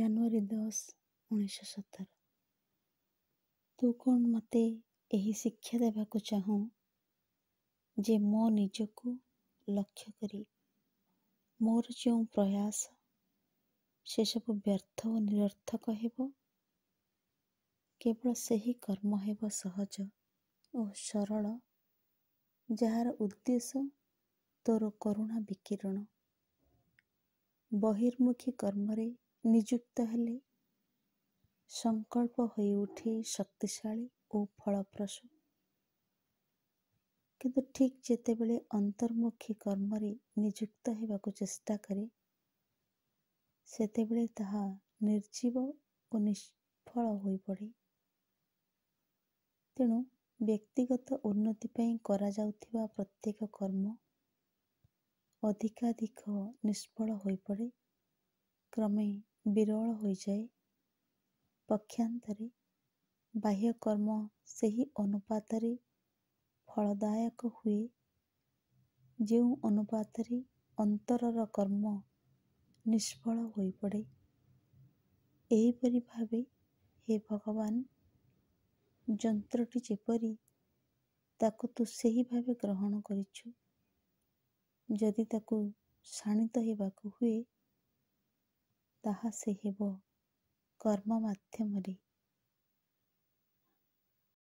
ଜାନୁଆରୀ 10, 1917। ତୁ କ'ଣ ମୋତେ ଏହି ଶିକ୍ଷା ଦେବାକୁ ଚାହୁଁ ଯେ ମୋ ନିଜକୁ ଲକ୍ଷ୍ୟ କରି ମୋର ଯେଉଁ ପ୍ରୟାସ ସେସବୁ ବ୍ୟର୍ଥ ଓ ନିରର୍ଥକ ହେବ? କେବଳ ସେହି କର୍ମ ହେବ ସହଜ ଓ ସରଳ ଯାହାର ଉଦ୍ଦେଶ୍ୟ ତୋର କରୁଣା ବିକିରଣ। ବହିର୍ମୁଖୀ କର୍ମରେ ନିଯୁକ୍ତ ହେଲେ ସଂକଳ୍ପ ହୋଇ ଉଠେ ଶକ୍ତିଶାଳୀ ଓ ଫଳପ୍ରସୂ। କିନ୍ତୁ ଠିକ୍ ଯେତେବେଳେ ଅନ୍ତର୍ମୁଖୀ କର୍ମରେ ନିଯୁକ୍ତ ହେବାକୁ ଚେଷ୍ଟା କରେ ସେତେବେଳେ ତାହା ନିର୍ଜୀବ ଓ ନିଷ୍ଫଳ ହୋଇପଡ଼େ। ତେଣୁ ବ୍ୟକ୍ତିଗତ ଉନ୍ନତି ପାଇଁ କରାଯାଉଥିବା ପ୍ରତ୍ୟେକ କର୍ମ ଅଧିକାଧିକ ନିଷ୍ଫଳ ହୋଇପଡ଼େ, କ୍ରମେ ବିରଳ ହୋଇଯାଏ। ପକ୍ଷାନ୍ତରେ ବାହ୍ୟକର୍ମ ସେହି ଅନୁପାତରେ ଫଳଦାୟକ ହୁଏ ଯେଉଁ ଅନୁପାତରେ ଅନ୍ତରର କର୍ମ ନିଷ୍ଫଳ ହୋଇପଡ଼େ। ଏହିପରି ଭାବେ ହେ ଭଗବାନ, ଯନ୍ତ୍ରଟି ଯେପରି ତାକୁ ତୁ ସେହି ଭାବେ ଗ୍ରହଣ କରିଛୁ। ଯଦି ତାକୁ ଶାଣିତ ହେବାକୁ ହୁଏ ତାହା ସେ ହେବ କର୍ମ ମାଧ୍ୟମରେ।